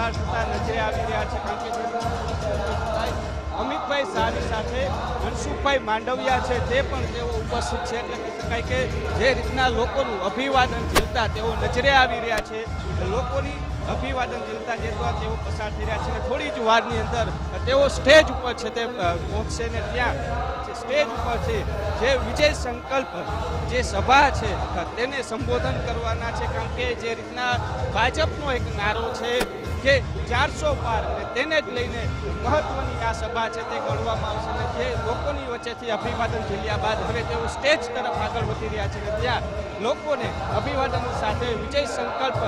પસાર થતા નજરે આવી રહ્યા છે. કારણ કે અમિતભાઈ શાહની સાથે મનસુખભાઈ માંડવિયા છે તે પણ તેઓ ઉપસ્થિત છે. એટલે કહી શકાય કે જે રીતના લોકોનું અભિવાદન ઝીલતા તેઓ નજરે આવી રહ્યા છે. લોકોની અભિવાદન ઝીલતા જે દ્વારા તેઓ પસાર થઈ રહ્યા છે અને થોડી જ વારની અંદર તેઓ સ્ટેજ ઉપર છે તે પહોંચશે ને ત્યાં સ્ટેજ ઉપર છે જે વિજય સંકલ્પ જે સભા છે તેને સંબોધન કરવાના છે. કારણ કે જે રીતના ભાજપનો એક નારો છે કે 400 પાર તેને જ લઈને મહત્વની આ સભા છે તે ગણવામાં આવશે. અને જે લોકોની વચ્ચેથી અભિવાદન ઝીલ્યા બાદ હવે તેઓ સ્ટેજ તરફ આગળ વધી રહ્યા છે. અને ત્યાં લોકોને અભિવાદન સાથે વિજય સંકલ્પ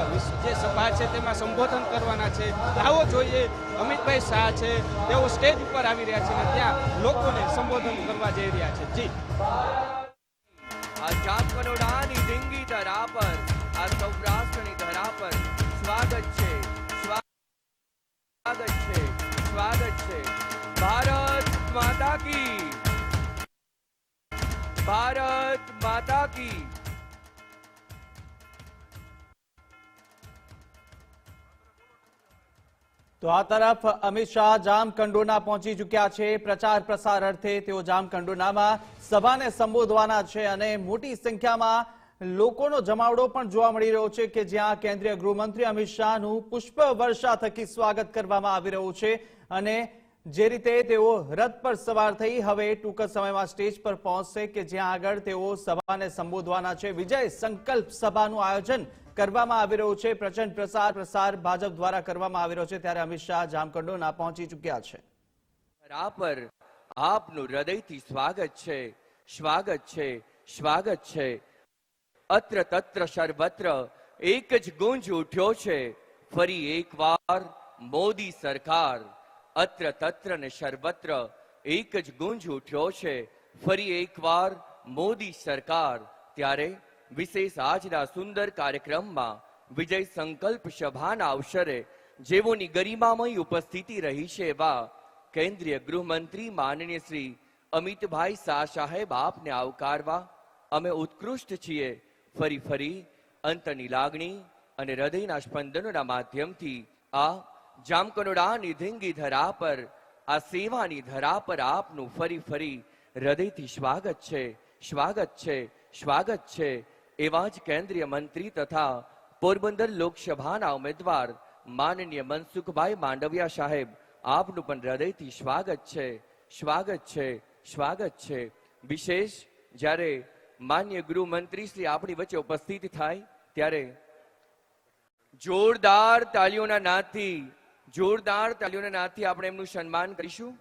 જે સભા છે તેમાં સંબોધન કરવાના છે. આવો જોઈએ અમિતભાઈ શાહ છે તેઓ સ્ટેજ ઉપર આવી રહ્યા છે અને ત્યાં લોકોને સંબોધન કરવા જઈ રહ્યા છે. જી આ જામકંડોળાની ઢીંગી ધરા પર, આ સૌરાષ્ટ્રની ધરા પર સ્વાગત છે, સ્વાગત છે, સ્વાગત છે. ભારત માતા કી, ભારત માતા કી. તો આ તરફ અમિત શાહ જામકંડોરણા પહોંચી ચૂક્યા છે. પ્રચાર પ્રસાર અર્થે તેઓ જામકંડોરણામાં સભાને સંબોધવાના છે અને મોટી સંખ્યામાં લોકોનો જમાવડો પણ જોવા મળી રહ્યો છે કે જ્યાં કેન્દ્રીય ગૃહમંત્રી અમિત શાહનું પુષ્પ વર્ષા થકી સ્વાગત કરવામાં આવી રહ્યું છે. અને જે રીતે તેઓ રથ પર સવાર થઈ હવે ટૂંક સમયમાં સ્ટેજ પર પહોંચશે કે જ્યાં આગળ તેઓ સભાને સંબોધવાના છે. વિજય સંકલ્પ સભાનું આયોજન કરવામાં આવી રહ્યું છે. પ્રચંડ પ્રસાર ભાજપ દ્વારા કરવામાં આવી રહ્યો છે. ત્યારે અમિત શાહ જામકંડોરણા પહોંચી ચૂક્યા છે. પર આપનું હૃદયથી સ્વાગત છે, સ્વાગત છે, સ્વાગત છે. અત્ર તત્ર સર્વત્ર એક જ ગુંજ ઉઠ્યો છે, ફરી એકવાર મોદી સરકાર. અત્ર તત્ર ને સર્વત્ર એક જ ગુંજ ઉઠ્યો છે, ફરી એકવાર મોદી સરકાર. ત્યારે વિશેષ આજના સુંદર કાર્યક્રમમાં વિજય સંકલ્પ સભાના અવસરે જેઓની ગરિમામય ઉપસ્થિતિ રહી છે એવા કેન્દ્રીય ગૃહમંત્રી માનનીય શ્રી અમિતભાઈ શાહ સાહેબ આપને આવકારવા અમે ઉત્કૃષ્ટ છીએ. ફરી અંતરની લાગણી અને હૃદયના સ્પંદનોના માધ્યમથી આ જામકંડોરણાની ધીંગી ધરા પર, આ સેવાની ધરા પર આપનું ફરી હૃદયથી સ્વાગત છે, સ્વાગત છે, સ્વાગત છે. એવા જ કેન્દ્રીય મંત્રી તથા પોરબંદર લોકસભાના ઉમેદવાર માનનીય મનસુખભાઈ માંડવિયા સાહેબ આપનું પણ હૃદયથી સ્વાગત છે, સ્વાગત છે, સ્વાગત છે. વિશેષ જ્યારે માન્ય ગૃહમંત્રી શ્રી આપણી વચ્ચે ઉપસ્થિત થાય ત્યારે જોરદાર તાળીઓના નાદથી આપણે એમનું સન્માન કરીશું.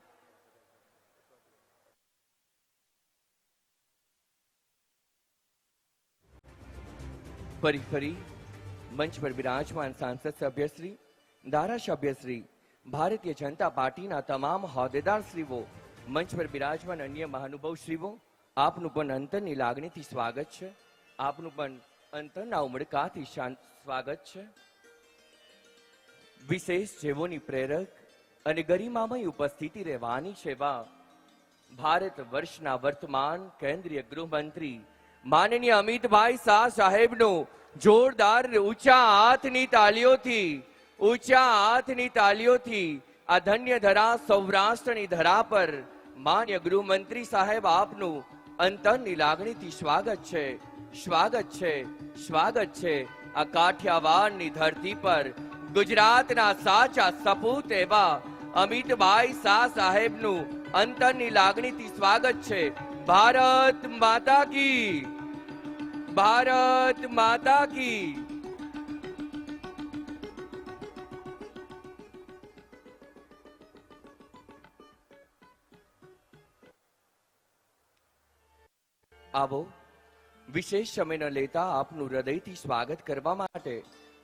ફરી મંચ પર બિરાજમાન સાંસદ સભ્યશ્રી, ધારાસભ્યશ્રી, ભારતીય જનતા પાર્ટીના તમામ હોદ્દેદારશ્રીઓ, મંચ પર બિરાજમાન અન્ય મહાનુભાવશ્રીઓ, આપનું પણ અંતરની લાગણીથી સ્વાગત છે, આપનું પણ અંતરના ઉમળકાથી સ્વાગત છે. વિશેષ જેઓની પ્રેરક અને ગરિમામય ઉપસ્થિતિ રહેવાની છે એવા ભારત વર્ષના વર્તમાન કેન્દ્રીય ગૃહમંત્રી માનનીય અમિતભાઈ શાહ સાહેબનું જોરદાર ઊંચા હાથની તાળીઓથી આ ધન્ય ધરા સૌરાષ્ટ્રની ધરા પર માન્ય ગૃહમંત્રી સાહેબ આપનું અંતરની લાગણીથી સ્વાગત છે, સ્વાગત છે, સ્વાગત છે. આ કાઠિયાવાડની ધરતી પર ગુજરાતના સાચા સપૂત એવા અમિતભાઈ શાહ સાહેબનું અંતરની લાગણીથી સ્વાગત છે. ભારત માતા કી, ભારત માતા કી. આવો વિશેષ સમય ન લેતા આપનું હૃદયથી સ્વાગત કરવા માટે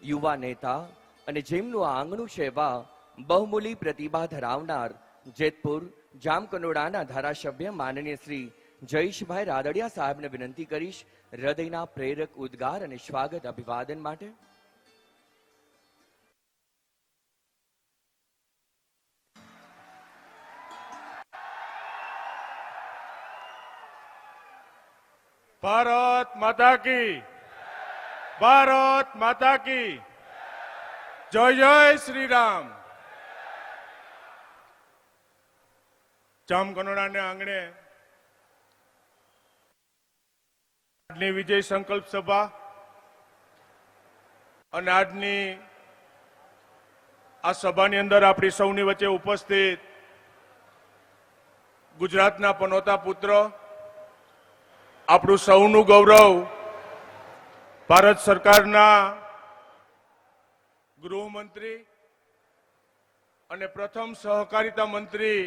યુવા નેતા અને જેમનું આંગણું છે એવા બહુમૂલી પ્રતિભા ધરાવનાર જેતપુર જામકંડોરણાના ધારાસભ્ય માનનીય શ્રી જયેશભાઈ રાદડિયા સાહેબને વિનંતી કરીશ હૃદયના પ્રેરક ઉદ્ગાર અને સ્વાગત અભિવાદન માટે. ભારત માતા કી, ભારત માતા કી જય જય શ્રી રામ. જામકંડોળાને આંગણે આજની વિજય સંકલ્પ સભા અને આજની આ સભાની અંદર આપણી સૌની વચ્ચે ઉપસ્થિત ગુજરાતના પનોતા પુત્ર, આપણું સૌનું ગૌરવ, ભારત સરકારના ગૃહમંત્રી અને પ્રથમ સહકારિતા મંત્રી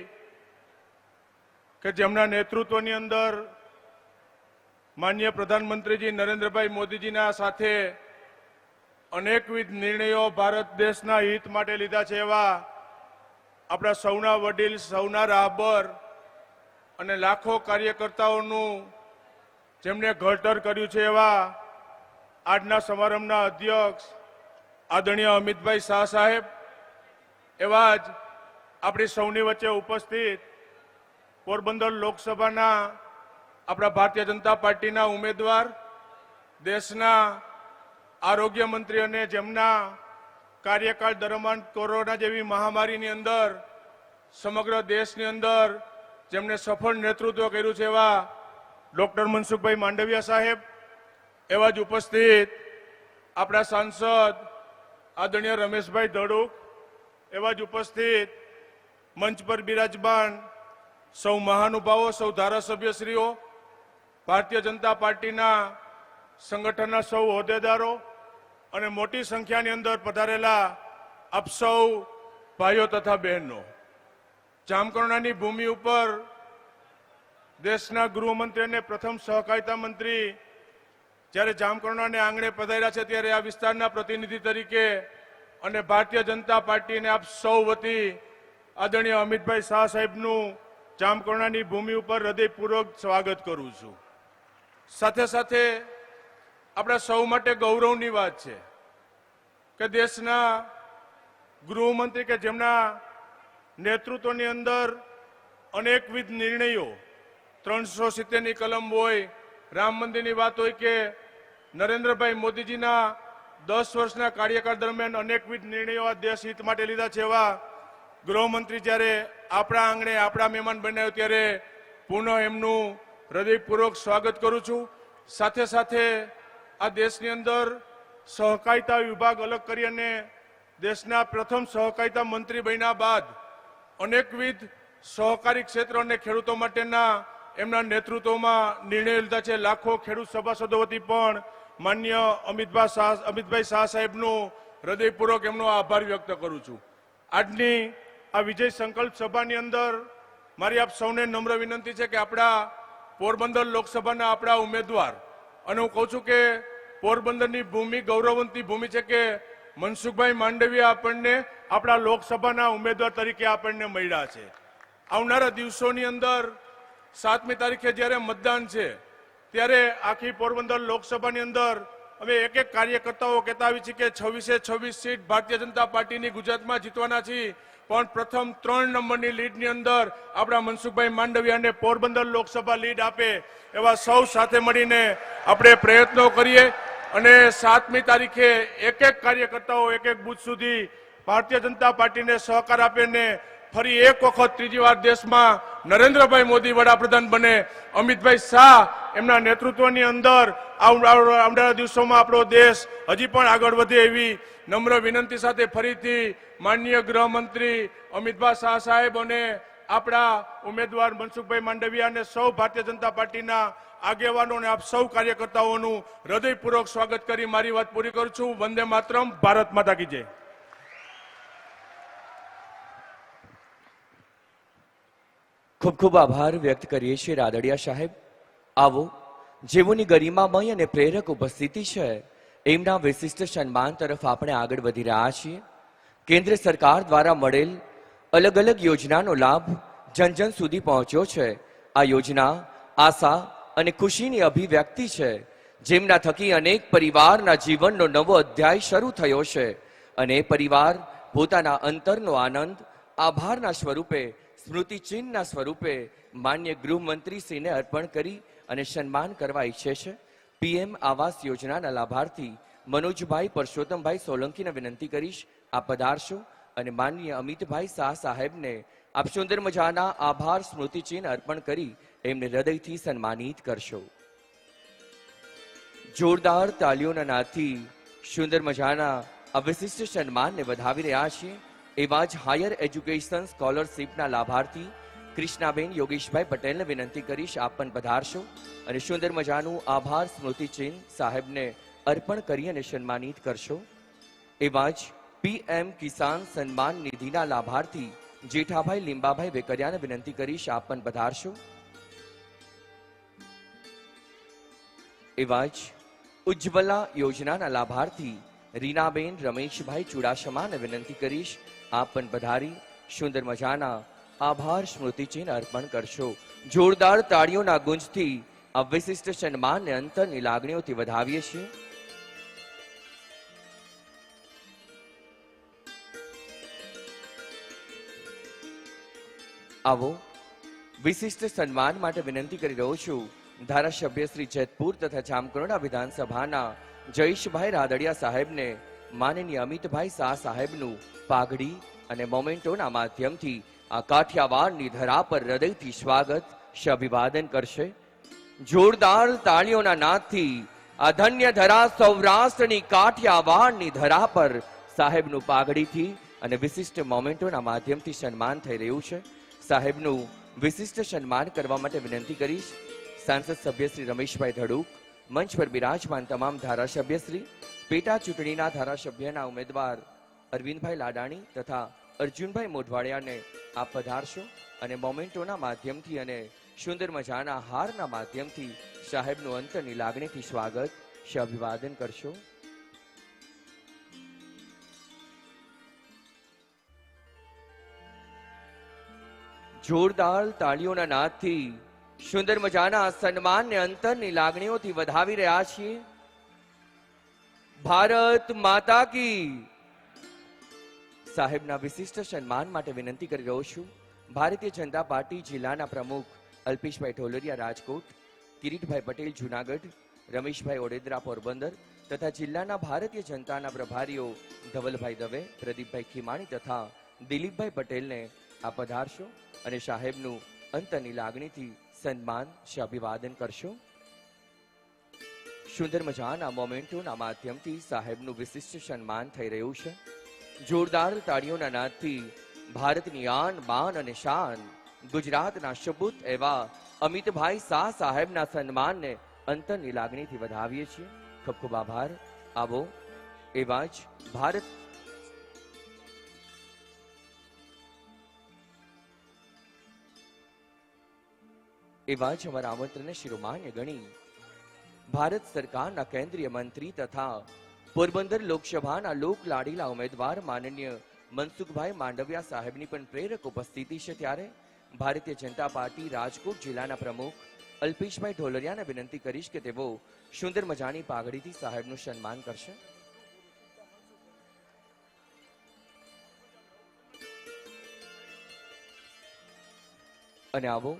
કે જેમના નેતૃત્વની અંદર માનનીય પ્રધાનમંત્રીજી નરેન્દ્રભાઈ મોદીજીના સાથે અનેકવિધ નિર્ણયો ભારત દેશના હિત માટે લીધા છે એવા આપણા સૌના વડીલ, સૌના રાહબર અને લાખો કાર્યકર્તાઓનું જેમને ઘડતર કર્યું છે એવા આજના સમારંભના અધ્યક્ષ આદરણીય અમિતભાઈ શાહ સાહેબ, એવા જ આપણી સૌની વચ્ચે ઉપસ્થિત પોરબંદર લોકસભાના આપણા ભારતીય જનતા પાર્ટીના ઉમેદવાર, દેશના આરોગ્ય મંત્રી અને જેમના કાર્યકાળ દરમિયાન કોરોના જેવી મહામારીની અંદર સમગ્ર દેશની અંદર જેમને સફળ નેતૃત્વ કર્યું છે એવા ડોક્ટર મનસુખભાઈ માંડવિયા સાહેબ, એવા જ ઉપસ્થિત આપણા સાંસદ આદરણીય રમેશભાઈ ધડુક, એવા જ ઉપસ્થિત મંચ પર બિરાજમાન સૌ મહાનુભાવો, સૌ ધારાસભ્યશ્રીઓ, ભારતીય જનતા પાર્ટીના સંગઠનના સૌ હોદ્દેદારો અને મોટી સંખ્યાની અંદર પધારેલા આપ સૌ ભાઈઓ તથા બહેનો, જામકંડોળાની ભૂમિ ઉપર દેશના ગૃહમંત્રી અને પ્રથમ સહકારિતા મંત્રી જ્યારે જામકંડોળાને આંગણે પધાર્યા છે ત્યારે આ વિસ્તારના પ્રતિનિધિ તરીકે અને ભારતીય જનતા પાર્ટીને આપ સૌ વતી આદરણીય અમિતભાઈ શાહ સાહેબનું જામકંડોળાની ભૂમિ ઉપર હૃદયપૂર્વક સ્વાગત કરું છું. સાથે સાથે આપણા સૌ માટે ગૌરવની વાત છે કે દેશના ગૃહમંત્રી કે જેમના નેતૃત્વની અંદર અનેકવિધ નિર્ણયો, 370ની કલમ હોય, રામ મંદિરની વાત હોય કે નરેન્દ્રભાઈ મોદીજીના 10 વર્ષના કાર્યકાળ દરમિયાન અનેકવિધ નિર્ણયો આ દેશ હિત માટે લીધા છે એવા ગૃહમંત્રી જ્યારે આપણા આંગણે આપણા મહેમાન બન્યા ત્યારે પુનઃ એમનું હૃદયપૂર્વક સ્વાગત કરું છું. સાથે સાથે આ દેશની અંદર સહકારિતા વિભાગ અલગ કરી અને દેશના પ્રથમ સહકારિતા મંત્રી બન્યા બાદ અનેકવિધ સહકારી ક્ષેત્ર અને ખેડૂતો માટેના એમના નેતૃત્વમાં નિર્ણય લીધા છે. લાખો ખેડૂત સભાસદો વતી પણ માન્ય અમિતભાઈ શાહ સાહેબનું હૃદયપૂર્વક એમનો આભાર વ્યક્ત કરું છું. આજની આ વિજય સંકલ્પ સભાની અંદર મારી આપ સૌને નમ્ર વિનંતી છે કે આપણા પોરબંદર લોકસભાના આપણા ઉમેદવાર, અને હું કહું છું કે પોરબંદરની ભૂમિ ગૌરવવંતી ભૂમિ છે કે મનસુખભાઈ માંડવિયા આપણને આપણા લોકસભાના ઉમેદવાર તરીકે આપણને મળ્યા છે. આવનારા દિવસોની અંદર 7મી તારીખે જ્યારે મતદાન છે ત્યારે આખી પોરબંદર લોકસભાની અંદર અમે એક એક કાર્યકર્તાઓ કહેતા આવી છે કે 26 સીટ ભારતીય જનતા પાર્ટીની ગુજરાતમાં જીતવાના છીએ, પણ પ્રથમ 3 નંબરની લીડની અંદર આપણા મનસુખભાઈ માંડવિયાને પોરબંદર લોકસભા લીડ આપે એવા સૌ સાથે મળીને આપણે પ્રયત્નો કરીએ અને 7મી તારીખે એક એક કાર્યકર્તાઓ એક એક બૂથ સુધી ભારતીય જનતા પાર્ટીને સહકાર આપીને ફરી એક વખત ત્રીજી વાર દેશમાં નરેન્દ્રભાઈ મોદી વડાપ્રધાન બને, અમિતભાઈ શાહ એમના નેતૃત્વની અંદર આવનારા દિવસોમાં આપણો દેશ હજી પણ આગળ વધે એવી નમ્ર વિનંતી સાથે ફરીથી માનનીય ગૃહમંત્રી અમિતભાઈ શાહ સાહેબ અને આપણા ઉમેદવાર મનસુખભાઈ માંડવિયા અને સૌ ભારતીય જનતા પાર્ટીના આગેવાનો અને આપ સૌ કાર્યકર્તાઓનું હૃદયપૂર્વક સ્વાગત કરી મારી વાત પૂરી કરું છું. વંદે માતરમ. ભારત માતા કી જય. ખૂબ ખૂબ આભાર વ્યક્ત કરીએ છીએ રાદડિયા સાહેબ. આવો, જેઓની ગરિમામય અને પ્રેરક ઉપસ્થિતિ છે એમના વિશિષ્ટ સન્માન તરફ આપણે આગળ વધી રહ્યા છીએ. કેન્દ્ર સરકાર દ્વારા મળેલ અલગ અલગ યોજનાનો લાભ જન જન સુધી પહોંચ્યો છે. આ યોજના આશા અને ખુશીની અભિવ્યક્તિ છે, જેમના થકી અનેક પરિવારના જીવનનો નવો અધ્યાય શરૂ થયો છે અને પરિવાર પોતાના અંતરનો આનંદ આભારના સ્વરૂપે, સ્મૃતિ ચિહ્નના સ્વરૂપે માન્ય ગૃહમંત્રીશ્રીને અર્પણ કરી અને સન્માન કરવા ઈચ્છે છે. પીએમ આવાસ યોજનાના લાભાર્થી મનોજભાઈ પરસોત્તમભાઈ સોલંકીને વિનંતી કરીશ આપ પધારશો અને માનનીય અમિતભાઈ શાહ સાહેબને આપ સુંદર મજાના આભાર સ્મૃતિચિહ્ન અર્પણ કરી એમને હૃદયથી સન્માનિત કરશો. જોરદાર તાલીઓના નાદથી સુંદર મજાના આ વિશિષ્ટ સન્માનને વધાવી રહ્યા છીએ એવા જ હાયર એજ્યુકેશન સ્કોલરશીપના લાભાર્થી કૃષ્ણાબેન યોગેશભાઈ પટેલને વિનંતી કરીશ આપ પણ પધારશો અને સુંદર મજાનું આભાર સ્મૃતિચિહ્ન સાહેબને અર્પણ કરી અને સન્માનિત કરશો. એવા જ પીએમ કિસાન સન્માન નિધિના લાભાર્થી જેઠાભાઈ લીંબાભાઈ વેકરિયાને વિનંતી કરીશ આપ પણ પધારશો. એવા જ ઉજ્જવલા યોજનાના લાભાર્થી રીનાબેન રમેશભાઈ ચુડાસમાને વિનંતી કરીશ આપ પણ પધારી સુંદર મજાના આભાર સ્મૃતિચિહ્ન અર્પણ કરશો. જોરદાર તાળીઓના ગુંજથી આ વિશિષ્ટ સન્માનને અંતરની લાગણીઓથી વધાવીએ છીએ. આવો વિશિષ્ટ સન્માન માટે વિનંતી કરી રહ્યો છું ધારાસભ્ય શ્રી જેતપુર તથા જામકંડોરણા વિધાનસભાના જયેશભાઈ રાદડિયા સાહેબને માનનીય અમિતભાઈ શાહ સાહેબનું પાઘડી અને મોમેન્ટોના માધ્યમથી આ કાઠિયાવાડની ધરા પર હૃદયથી સ્વાગત અભિવાદન કરશે. જોરદાર તાળીઓના નાદથી આ ધન્ય ધરા સૌરાષ્ટ્રની કાઠિયાવાડની ધરા પર સાહેબનું પાઘડીથી અને વિશિષ્ટ મોમેન્ટોના માધ્યમથી સન્માન થઈ રહ્યું છે. સાહેબનું વિશિષ્ટ સન્માન કરવા માટે વિનંતી કરીશ સાંસદ સભ્ય શ્રી રમેશભાઈ ધડુક, મંચ પર બિરાજમાન તમામ ધારાસભ્યશ્રી, પેટા ચૂંટણીના ધારાસભ્યના ઉમેદવાર અરવિંદભાઈ લાડાણી તથા અર્જુનભાઈ મોઢવાડિયાને આપ પધારશો અને મોમેન્ટોના માધ્યમથી અને સુંદર મજાના હારના માધ્યમથી સાહેબનું અંતરની લાગણીથી સ્વાગત અભિવાદન કરશો. જોરદાર તાળીઓના નાદથી સુંદર મજાના સન્માનને અંતરની લાગણીઓથી વધાવી રહ્યા છીએ. ભારત માતા કી. સાહેબના વિશિષ્ટ સન્માન માટે વિનંતી કરી રહ્યો છું ભારતીય જનતા પાર્ટી જિલ્લાના પ્રમુખ અલ્પેશભાઈ ઢોલરિયા રાજકોટ, કિરીટભાઈ પટેલ જુનાગઢ, રમેશભાઈ ઓડેદરા પોરબંદર તથા જિલ્લાના ભારતીય જનતાના પ્રભારીઓ ધવલભાઈ દવે, પ્રદીપભાઈ ખીમાણી તથા દિલીપભાઈ પટેલને આ પધારશો અને સાહેબનું અંતરની લાગણીથી સન્માન અભિવાદન કરશો. સુંદર મજાના મોમેન્ટોના માધ્યમથી સાહેબનું વિશિષ્ટ સન્માન થઈ રહ્યું છે. જોરદાર તાળીઓના નાદથી ભારતની આન બાન અને શાન ગુજરાતના સપૂત એવા અમિતભાઈ શાહ સાહેબના સન્માનને અંતરની લાગણીથી વધાવીએ છીએ. ખૂબ ખૂબ આભાર. આવો એવા જ ભારત એવા જ અમારા આમંત્રણને શિરોમાન્ય ગણી ભારત સરકારના કેન્દ્રીય મંત્રી તથા પોરબંદર લોકસભાના લોકલાડીલા ઉમેદવાર માનનીય મનસુખભાઈ માંડવિયા સાહેબની પણ પ્રેરક ઉપસ્થિતિ છે. ત્યારે ભારતીય જનતા પાર્ટી રાજકોટ જિલ્લાના પ્રમુખ અલ્પેશભાઈ ઢોલરિયાને વિનંતી કરીશ કે તેઓ સુંદર મજાની પાઘડીથી સાહેબનું સન્માન કરશે. અને આવો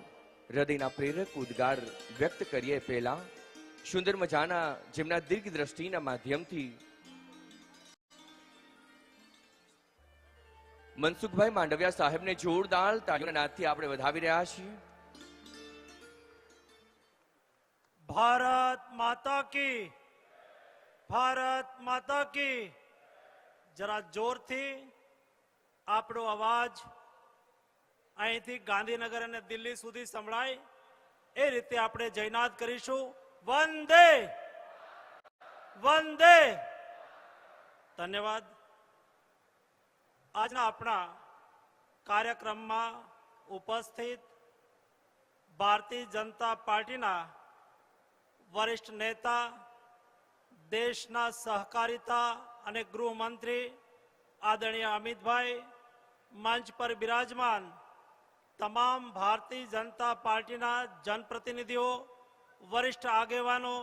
હૃદયના પ્રેરક ઉદ્ગાર વ્યક્ત કરીએ પહેલા સુંદર મજાના જેમના દીર્ઘ દ્રષ્ટિના માધ્યમથી મનસુખભાઈ માંડવિયા સાહેબને જોરદાર તાળીઓના નાદથી આપણે વધાવી રહ્યા છીએ. ભારત માતા કી, ભારત માતા કી. જરા જોરથી આપણો અવાજ અહીંથી ગાંધીનગર અને દિલ્હી સુધી સંભળાય એ રીતે આપણે જયનાદ કરીશું. વંદે વંદે. ધન્યવાદ. આજના આપણા કાર્યક્રમમાં ઉપસ્થિત ભારતીય જનતા પાર્ટીના વરિષ્ઠ નેતા, દેશના સહકારિતા અને ગૃહમંત્રી આદરણીય અમિતભાઈ, મંચ પર બિરાજમાન તમામ ભારતીય જનતા પાર્ટીના જનપ્રતિનિધિઓ, વરિષ્ઠ આગેવાનો,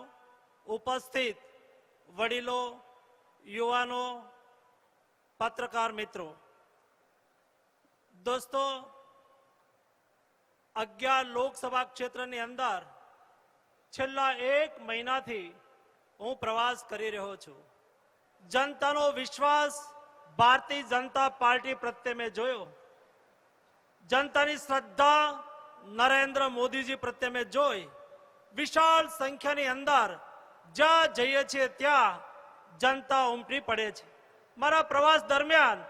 ઉપસ્થિત વડીલો, યુવાનો, પત્રકાર મિત્રો, દોસ્તો, 11 લોકસભા ક્ષેત્રની અંદર છેલ્લા 1 મહિનાથી હું પ્રવાસ કરી રહ્યો છું. જનતાનો વિશ્વાસ ભારતીય જનતા પાર્ટી પ્રત્યે મેં જોયો, જનતાની શ્રદ્ધા નરેન્દ્ર મોદીજી પ્રત્યે મેં જોઈ. વિશાળ સંખ્યાની અંદર જ્યાં જઈએ છીએ ત્યાં જનતા ઉમટી પડે છે. મારા પ્રવાસ દરમિયાન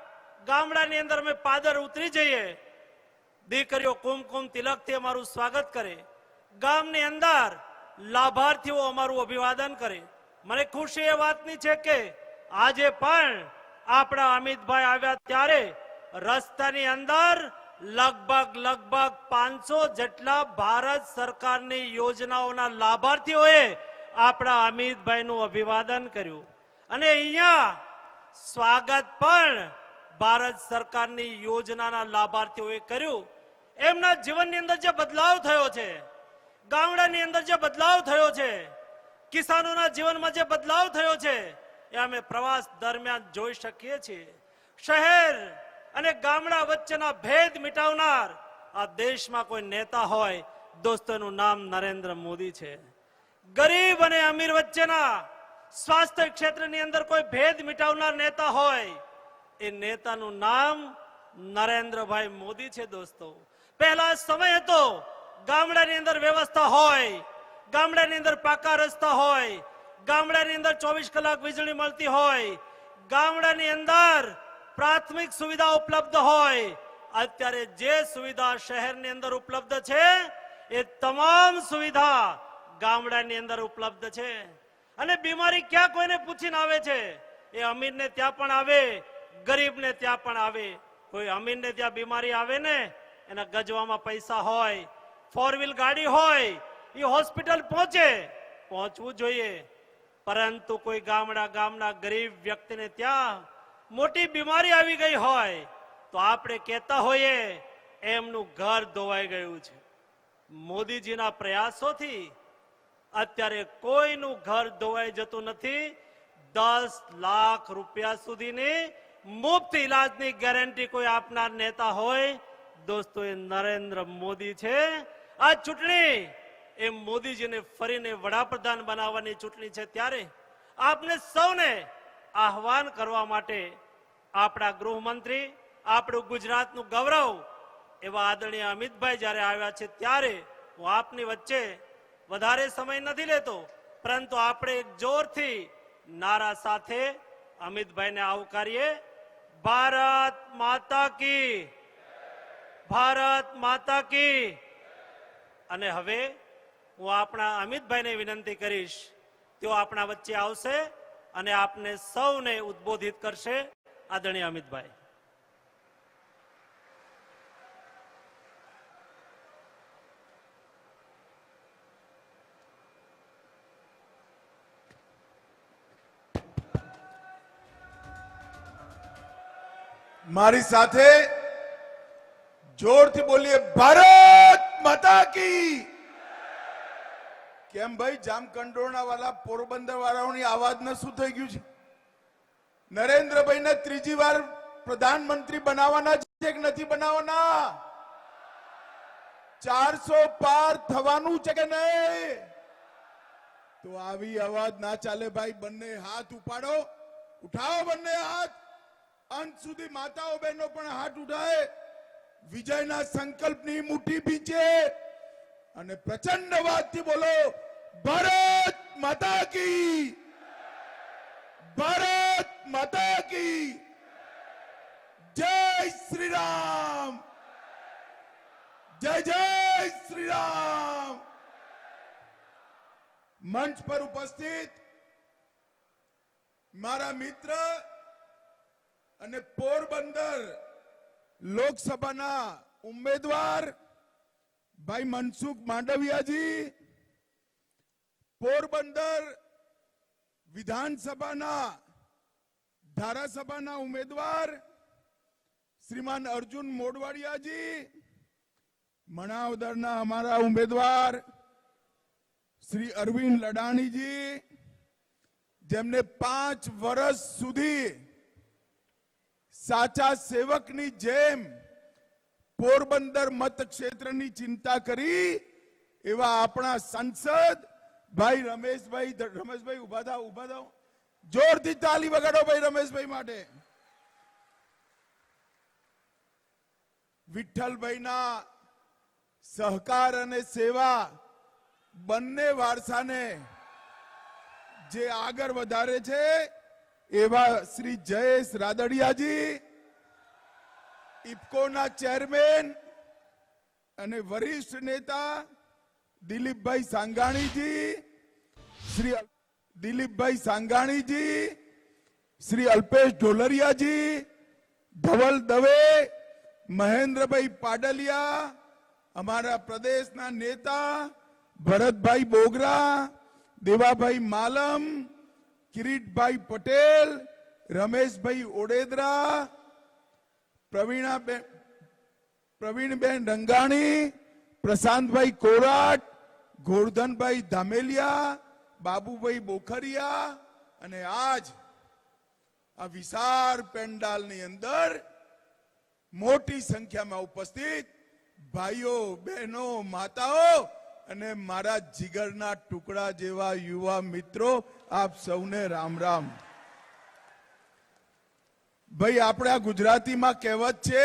ગામડાની અંદર અમે પાદર ઉતરી જઈએ, દીકરીઓ કુમકુમ તિલકથી અમારું સ્વાગત કરે, ગામની અંદર લાભાર્થીઓ અમારું અભિવાદન કરે. મને ખુશી એ વાતની છે કે આજે પણ આપણા અમિતભાઈ આવ્યા ત્યારે રસ્તાની અંદર લગભગ 500 જેટલા ભારત સરકારની યોજનાઓના લાભાર્થીઓએ આપણા અમિતભાઈનું અભિવાદન કર્યું અને અહીંયા સ્વાગત પણ ભારત સરકારની યોજનાના લાભાર્થીઓએ કર્યું. એમના જીવનની અંદર જે બદલાવ થયો છે, ગામડાની અંદર જે બદલાવ થયો છે, કિસાનોના જીવનમાં જે બદલાવ થયો છે, એ અમે પ્રવાસ દરમિયાન જોઈ શકીએ છીએ. શહેર અને ગામડા વચ્ચેના ભેદ મિટાવનાર આ દેશમાં કોઈ નેતા હોય દોસ્તોનું નામ નરેન્દ્ર મોદી છે. ગરીબ અને અમીર વચ્ચેના સ્વાસ્થ્ય ક્ષેત્રની અંદર કોઈ ભેદ મિટાવનાર નેતા હોય એ નેતાનું નામ નરેન્દ્રભાઈ મોદી છે. દોસ્તો, પહેલા સમય હતો ગામડાની અંદર વ્યવસ્થા હોય, ગામડાની અંદર પાકા રસ્તા હોય, ગામડાની અંદર 24 કલાક વીજળી મળતી હોય, ગામડાની અંદર પ્રાથમિક સુવિધા ઉપલબ્ધ હોય. અત્યારે જે સુવિધા શહેરની અંદર ઉપલબ્ધ છે એ તમામ સુવિધા ગામડાની અંદર ઉપલબ્ધ છે. અને બીમારી ક્યાં કોઈને પૂછીને આવે છે, એ અમીરને ત્યાં પણ આવે, ગરીબને ત્યાં પણ આવે. કોઈ અમીરને ત્યાં બીમારી આવે ને, એના ગજવામાં પૈસા હોય, 4 વ્હીલ ગાડી હોય, એ હોસ્પિટલ પહોંચવું જોઈએ. પરંતુ કોઈ ગામના ગરીબ વ્યક્તિને ત્યાં મોટી બીમારી આવી ગઈ હોય તો આપણે કહેતા હોઈએ એમનું ઘર ધોવાઈ ગયું છે. મોદીજીના પ્રયાસોથી અત્યારે કોઈનું ઘર ધોવાઈ જતું નથી. 10 લાખ રૂપિયા સુધીની મુફ્ત ઇલાજની ગેરંટી કોઈ આપનાર નેતા હોય દોસ્તો, એ નરેન્દ્ર મોદી છે. આ ચૂંટણી એ મોદીજીને ફરીને વડાપ્રધાન બનાવવાની ચૂંટણી છે. ત્યારે આપને સૌને આહવાન કરવા માટે આપણા ગૃહમંત્રી, આપણું ગુજરાતનું ગૌરવ એવા આદરણીય અમિતભાઈ જ્યારે આવ્યા છે ત્યારે હું આપની વચ્ચે વધારે સમય નથી લેતો, પરંતુ આપણે એક જોરથી નારા સાથે અમિતભાઈને આવકારીએ. ભારત માતા કી, ભારત માતા કી. અને હવે હું આપણા અમિતભાઈને વિનંતી કરીશ, તેઓ આપણા વચ્ચે આવશે અને આપને સૌને ઉદ્બોધિત કરશે. આદરણીય અમિતભાઈ. મારી સાથે જોરથી બોલીએ, ભારત માતા કી. કેમ ભાઈ, જામકંડોરણા વાળા, પોરબંદર વાળાઓની આવાજને શું થઈ ગયું છે? નરેન્દ્રભાઈને 3જી વાર પ્રધાનમંત્રી બનાવવાના છે કે નથી બનાવવાના? 400 પાર થવાનું છે કે નહીં? તો આવી અવાજ ના ચાલે ભાઈ. બંને હાથ ઉપાડો, ઉઠાવો બંને હાથ. અંત સુધી માતાઓ બહેનો પણ હાથ ઉઠાય. વિજયના સંકલ્પની મુઠ્ઠી ભીંચે અને પ્રચંડ અવાજથી બોલો, ભારત માતા કી, ભારત માતા કી. જય શ્રી રામ, જય જય શ્રી રામ. મંચ પર ઉપસ્થિત મારા મિત્ર અને પોરબંદર લોકસભાના ઉમેદવાર ભાઈ મનસુખ માંડવિયાજી, પોરબંદર વિધાનસભાના ધારાસભાના ઉમેદવાર શ્રીમાન અર્જુન મોઢવાડિયાજી, મણાવદરના અમારા ઉમેદવાર શ્રી અરવિંદ લડાણીજી, જેમને 5 વર્ષ સુધી સાચા સેવકની જેમ પોરબંદર મતક્ષેત્રની ચિંતા કરી એવા આપણા સંસદ ભાઈ રમેશભાઈ ઉભા થાઓ, જોરથી તાલી વગાડો ભાઈ રમેશભાઈ માટે. વિઠ્ઠલભાઈના સહકાર અને સેવા બંને વારસાને જે આગળ વધારે છે એવા શ્રી જયેશ રાદડિયાજી, ઇફકોના ચેરમેન અને વરિષ્ઠ નેતા દિલીપભાઈ સાંગાણીજી, શ્રી દિલીપભાઈ સાંગાણીજી, શ્રી અલ્પેશ ઢોલરિયાજી, ધવલ દવે, મહેન્દ્રભાઈ પાડલિયા, અમારા પ્રદેશના નેતા ભરતભાઈ બોગરા, દેવાભાઈ માલમ, કિરીટભાઈ પટેલ, રમેશભાઈ ઓડેદરા, પ્રવીણબેન રંગાણી, પ્રશાંતભાઈ કોરાટ, ગોરધનભાઈ ધામેલિયા, બાબુભાઈ બોખરિયા અને આજ આ વિશાળ પેન્ડાલની અંદર મોટી સંખ્યામાં ઉપસ્થિત ભાઈઓ, બહેનો, માતાઓ અને મારા જીગરના ટુકડા જેવા યુવા મિત્રો, આપ સૌને રામ રામ. ભાઈ, આપણે આ ગુજરાતીમાં કહેવત છે,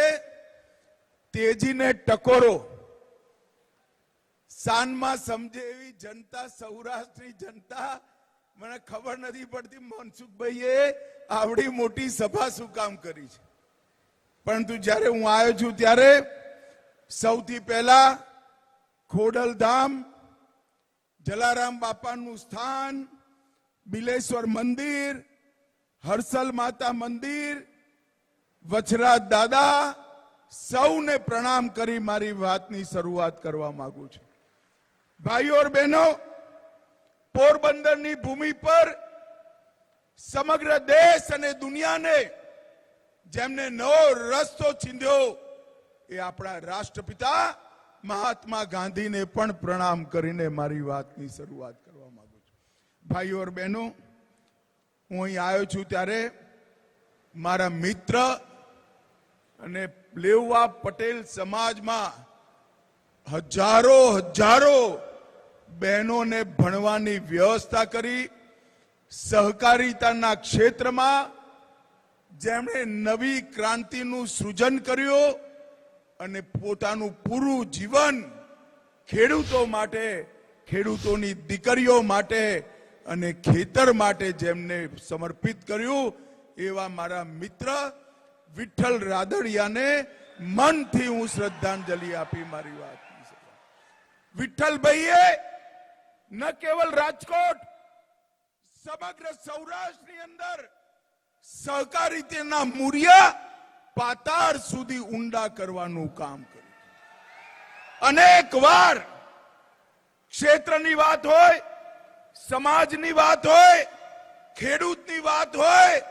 તેજીને ટકોરો. સાનમાં સમજે એવી જનતા, સૌરાષ્ટ્રની જનતા, મને ખબર નથી પડતી મનસુખભાઈએ આવડી મોટી સભા શું કામ કરી છે. પરંતુ જ્યારે હું આવ્યો છું ત્યારે સૌથી પહેલા ખોડલધામ, જલારામ બાપાનું સ્થાન, બિલેશ્વર મંદિર, હર્ષલ માતા મંદિર, વચરાજ દાદા, સૌને પ્રણામ કરી મારી વાતની શરૂઆત કરવા માંગુ છું. ભાઈઓ और બહેનો, પોરબંદરની ભૂમિ પર સમગ્ર દેશ અને દુનિયાને જેમને નવો રસ્તો ચીંધ્યો એ આપણા રાષ્ટ્રપિતા મહાત્મા ગાંધીને પણ પ્રણામ કરીને મારી વાતની શરૂઆત કરવા માંગુ છું. ભાઈઓ और બહેનો, હું અહીં આવ્યો છું ત્યારે મારા મિત્ર અને લેઉવા પટેલ સમાજમાં હજારો બહેનોને ભણવાની વ્યવસ્થા કરી, સહકારિતાના ક્ષેત્રમાં જેમણે નવી ક્રાંતિનું સૃજન કર્યું અને પોતાનું પૂરું જીવન ખેડૂતો માટે, ખેડૂતોની દીકરીઓ માટે અને ખેતર માટે જેમને સમર્પિત કર્યું એવા મારા મિત્ર વિઠ્ઠલ રાદડિયાને મનથી હું શ્રદ્ધાંજલિ આપી મારી વાત. વિઠ્ઠલભાઈએ ન કેવલ રાજકોટ, સમગ્ર સૌરાષ્ટ્રની અંદર સહકારિતાના મૂળિયા પાતાળ સુધી ઊંડા કરવાનું કામ કર્યું. અનેક વાર ક્ષેત્રની વાત હોય, સમાજની વાત હોય, ખેડૂતની વાત હોય,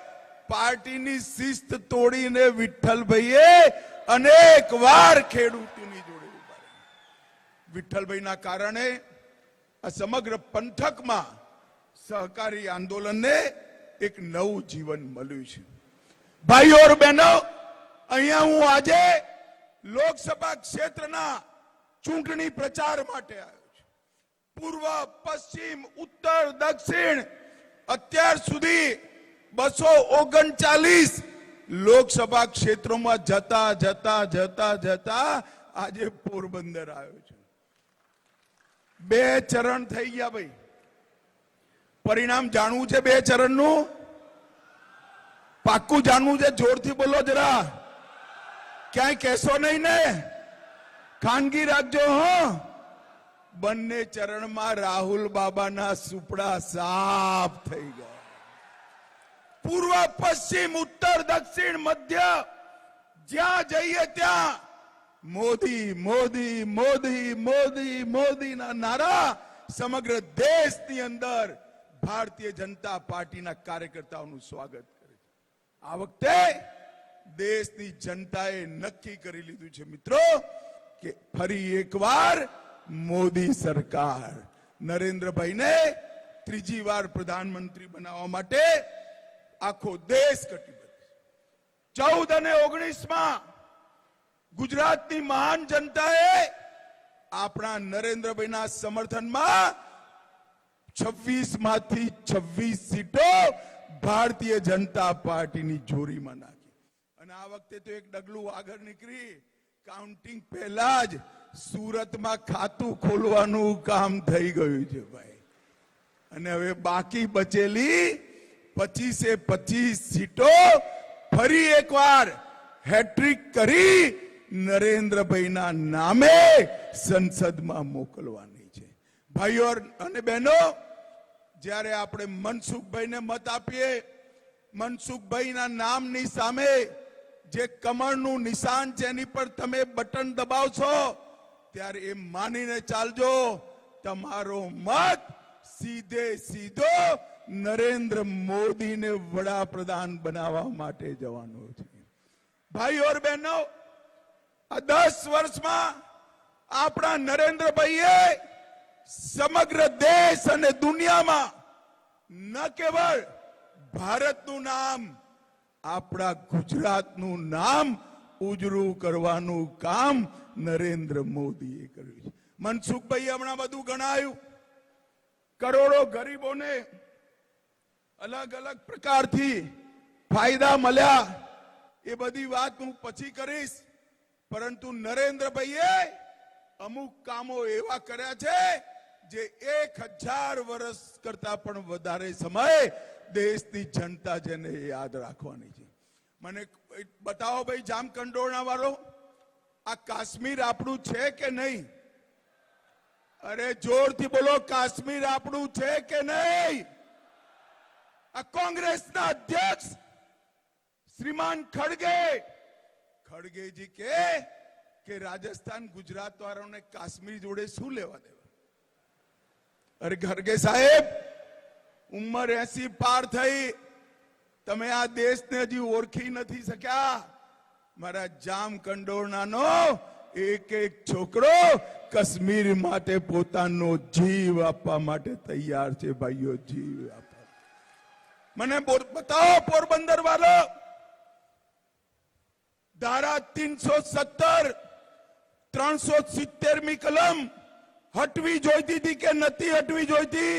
પાર્ટીની શિસ્ત તોડીને વિઠ્ઠલભાઈએ અનેક વાર ખેડૂતોની જોડે ઉભા રહ્યા. વિઠ્ઠલભાઈના કારણે આ સમગ્ર પંથકમાં સહકારી આંદોલનને એક નવું જીવન મળ્યું છે. ભાઈઓ और બહેનો, અહીંયા હું આજે લોકસભા ક્ષેત્રના ચૂંટણી પ્રચાર માટે આવ્યો છું. પૂર્વ, પશ્ચિમ, ઉત્તર, દક્ષિણ અત્યાર સુધી 239 લોકસભા ક્ષેત્રોમાં જતા આજે પોરબંદર આવ્યો છું. 2 ચરણ થઈ ગયા. ભાઈ, પરિણામ જાણવું છે 2 ચરણનું? પાક્કું જાણવું છે? જોરથી બોલો જરા. ક્યાંય કહેશો નહીં ને? ખાનગી રાખજો. હો, બંને ચરણમાં રાહુલ બાબાના સુપડા સાફ થઈ ગયા. પૂર્વ, પશ્ચિમ, ઉત્તર, દક્ષિણ, મધ્ય જ્યાં જઈએ ત્યાં મોદી મોદી મોદી મોદી મોદીના નારા સમગ્ર દેશની અંદર ભારતીય જનતા પાર્ટીના કાર્યકર્તાઓનું સ્વાગત કરે છે. આ વખતે દેશની જનતાએ નક્કી કરી લીધું છે મિત્રો કે ફરી એકવાર મોદી સરકાર, નરેન્દ્રભાઈને ત્રીજી વાર પ્રધાનમંત્રી બનાવવા માટે આખો દેશ કટિબદ્ધ છે. 14 અને 19માં ગુજરાતની મહાન જનતાએ આપણા નરેન્દ્રભાઈના સમર્થનમાં 26 માંથી 26 સીટો ભારતીય જનતા પાર્ટીની જોરીમાં નાખી. અને આ વખતે તો એક ડગલું આગળ નીકળી, કાઉન્ટિંગ પહેલા જ સુરતમાં ખાતું ખોલવાનું કામ થઈ ગયું છે ભાઈ. અને હવે બાકી બચેલી 25 સીટો ફરી એકવાર હેટ્રિક કરી નરેન્દ્રભાઈના નામે સંસદમાં મોકલવાની છે. ભાઈઓ અને બહેનો, જ્યારે આપણે મનસુખભાઈને મત આપીએ, મનસુખભાઈના નામની સામે જે કમળનું નિશાન છે એની પર તમે બટન દબાવશો ત્યારે એ માનીને ચાલજો, તમારો મત સીધો નરેન્દ્ર મોદીને વડાપ્રધાન બનાવવા માટે જવાનો છે. ભાઈઓ और બહેનો, આ 10 વર્ષમાં આપણા નરેન્દ્રભાઈએ સમગ્ર દેશ અને દુનિયામાં ન કેવળ ભારતનું નામ, આપણા ગુજરાતનું નામ ઉજળું કરવાનું કામ નરેન્દ્ર મોદીએ કર્યું છે. મનસુખભાઈએ હમણાં બધું ગણાયું, કરોડો ગરીબોને અલગ અલગ પ્રકારથી ફાયદા મળ્યા, એ બધી વાત હું પછી કરીશ. પરંતુ નરેન્દ્રભાઈએ અમુક કામો એવા કર્યા છે જે 1000 વર્ષ કરતા પણ વધારે સમય દેશની જનતા જેને યાદ રાખવાની છે. મને બતાવો ભાઈ, જામકંડોરણા વાળો, આ કાશ્મીર આપણું છે કે નહીં? અરે જોરથી બોલો, કાશ્મીર આપણું છે કે નહીં? આ કોંગ્રેસના અધ્યક્ષ શ્રીમાન ખડગેજી કે રાજસ્થાન ગુજરાત વાળાને કાશ્મીર જોડે શું લેવા દેવા? અરે ખડગે સાહેબ, ઉંમર 80 પાર થઈ, તમે આ દેશને હજી ઓળખી નથી શક્યા. મારા જામકંડોરણાનો એક છોકરો કાશ્મીર માટે પોતાનો જીવ આપવા માટે તૈયાર છે. ભાઈઓ, જીવ આપવા. મને બતાવો પોરબંદર વાળો, ધારા 370 370મી કલમ હટવી જોઈતી હતી કે નથી હટવી જોઈતી?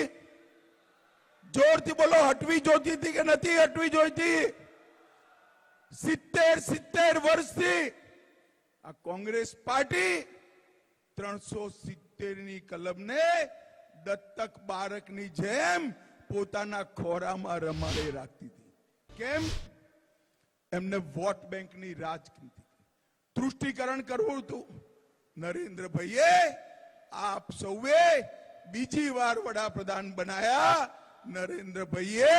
જોરથી બોલો, હટવી જોઈતી હતી કે નથી હટવી જોઈતી? 70 વર્ષથી આ કોંગ્રેસ પાર્ટી 370ની કલમને દત્તક બાળકની જેમ પોતાના ખોરામાં રમાડે રાખતી હતી. કેમ? એમને વોટ બેંકની રાજનીતિ, તૃષ્ટિકરણ કરવું હતું. નરેન્દ્રભાઈએ આપ સૌએ બીજી વાર વડાપ્રધાન બનાયા. નરેન્દ્રભાઈએ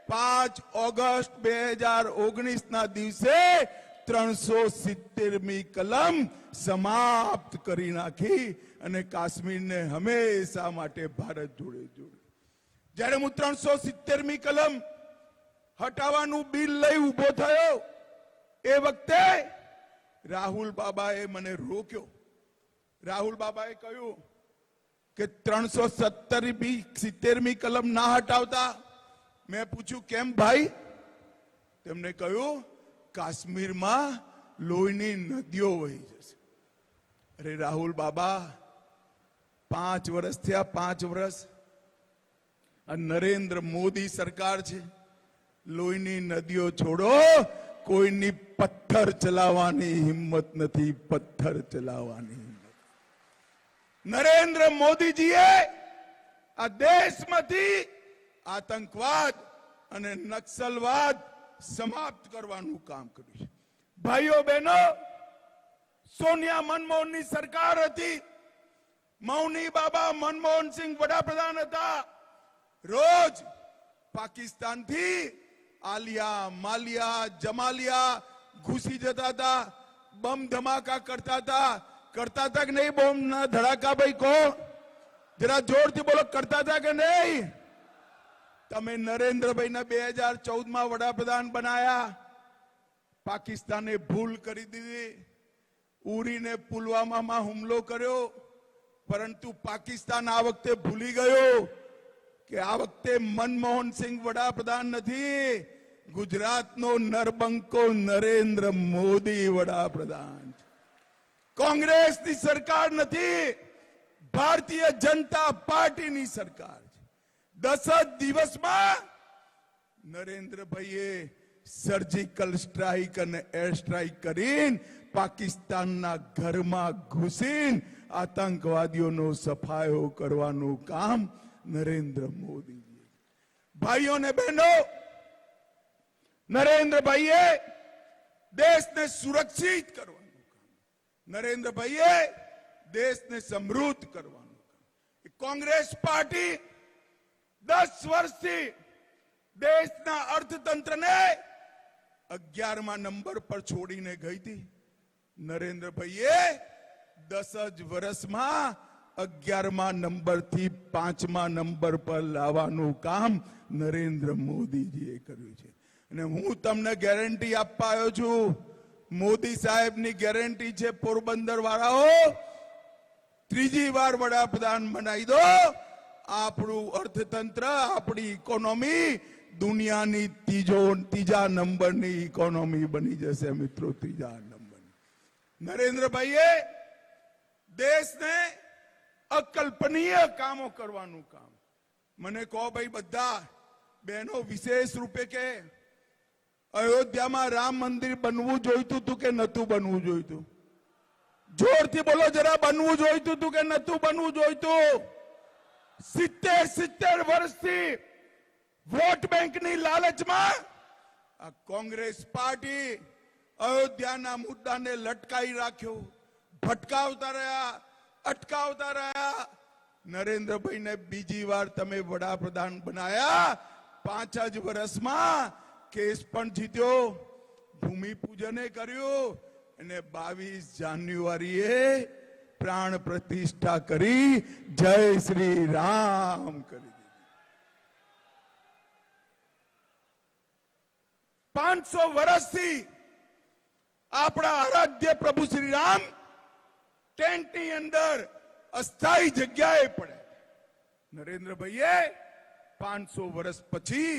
5 ઓગસ્ટ 2019ના દિવસે 370મી કલમ સમાપ્ત કરી નાખી અને કાશ્મીરને હંમેશા માટે ભારત જોડે જોડ્યું. જ્યારે હું 370મી કલમ હટાવવાનું બિલ લઈ ઉભો થયો, એ વખતે રાહુલ બાબાએ મને રોક્યો. રાહુલ બાબાએ કહ્યું કે 370મી કલમ ના હટાવતા. મેં પૂછ્યું કેમ ભાઈ? તેમને કહ્યું કાશ્મીરમાં લોહીની નદીઓ વહી જશે. અરે રાહુલ બાબા, 5 વર્ષ થયા, 5 વર્ષ. આ નરેન્દ્ર મોદી સરકાર છે. લોહીની નદીઓ છોડો, કોઈની પથ્થર ચલાવવાની હિંમત નથી. પથ્થર ચલાવવાની હિંમત. નરેન્દ્ર મોદીજીએ આ દેશમાંથી આતંકવાદ અને નક્સલવાદ સમાપ્ત કરવાનું કામ કર્યું છે. ભાઈઓ બહેનો, સોનિયા મનમોહનની સરકાર હતી. મૌની બાબા મનમોહનસિંહ વડાપ્રધાન હતા. રોજ પાકિસ્તાનથી આલિયા, માલિયા, જમાલિયા ઘૂસી જતા હતા, બમ ધમાકા કરતા હતા. કરતા હતા કે નહીં બોમ્બ ના ધડાકા? ભાઈ કહો, જરા જોરથી બોલો, કરતા હતા કે નહીં? તમે નરેન્દ્રભાઈને 2014માં વડાપ્રધાન બનાયા. પાકિસ્તાને ભૂલ કરી દીધી, ઉરીને પુલવામામાં હુમલો કર્યો. પરંતુ પાકિસ્તાન આ વખતે ભૂલી ગયો કે આ વખતે મનમોહનસિંહ વડાપ્રધાન નથી, ગુજરાતનો નરબંકો નરેન્દ્ર મોદી વડાપ્રધાન છે. કોંગ્રેસની સરકાર નથી, ભારતીય જનતા પાર્ટીની સરકાર છે. 10 જ દિવસમાં નરેન્દ્રભાઈએ સર્જિકલ સ્ટ્રાઇક અને એર સ્ટ્રાઇક કરીને પાકિસ્તાનના ઘરમાં ઘૂસીને આતંકવાદીઓનો સફાયો કરવાનું કામ નરેન્દ્ર મોદીજી. ભાઈઓ ને બહેનો, નરેન્દ્રભાઈએ દેશને સુરક્ષિત કરવાનું કામ, નરેન્દ્રભાઈએ દેશને સમૃદ્ધ કરવાનું કામ. કોંગ્રેસ પાર્ટી 10 વર્ષથી દેશના અર્થતંત્રને 11મા નંબર પર છોડીને ગઈ હતી. નરેન્દ્રભાઈએ 10 જ વર્ષમાં 11મા નંબરથી 5મા નંબર પર લાવવાનું કામ નરેન્દ્ર મોદીજીએ કર્યું છે. અને હું તમને ગેરંટી આપવા આવ્યો છું, મોદી સાહેબની ગેરંટી છે, પોરબંદર વાળાઓ ત્રીજી વાર વડાપ્રધાન બનાવી દો, આપણું અર્થતંત્ર, આપણી ઇકોનોમી દુનિયાની ત્રીજા નંબરની ઇકોનોમી બની જશે મિત્રો, ત્રીજા નંબરની. નરેન્દ્રભાઈએ દેશને અકલ્પનીય કામો કરવાનું કામ. મને કહો ભાઈ બધા બહેનો વિશેષ રૂપે કે અયોધ્યામાં રામ મંદિર બનવું જોઈતું હતું કે નતું બનવું જોઈતું? જોરથી બોલો જરા, બનવું જોઈતું હતું કે નતું બનવું જોઈતું? 70 વર્ષથી વોટ બેંકની લાલચમાં આ કોંગ્રેસ પાર્ટી અયોધ્યાના મુદ્દાને લટકાઈ રાખ્યો, ભટકાવતા રહ્યા, અટકાવતા રહ્યા. નરેન્દ્રભાઈને બીજી વાર તમે વડાપ્રધાન બનાયા, 5 જ વર્ષમાં કેસ પણ જીત્યો, ભૂમિપૂજને કર્યું અને 22 જાન્યુઆરીએ પ્રાણ પ્રતિષ્ઠા કરી જય શ્રી રામ કરી દીધી. 500 વર્ષથી આપણા આરાધ્ય પ્રભુ શ્રી રામ ટેન્ટની અંદર અસ્થાયી જગ્યાએ પડે. નરેન્દ્રભાઈએ 500 વર્ષ પછી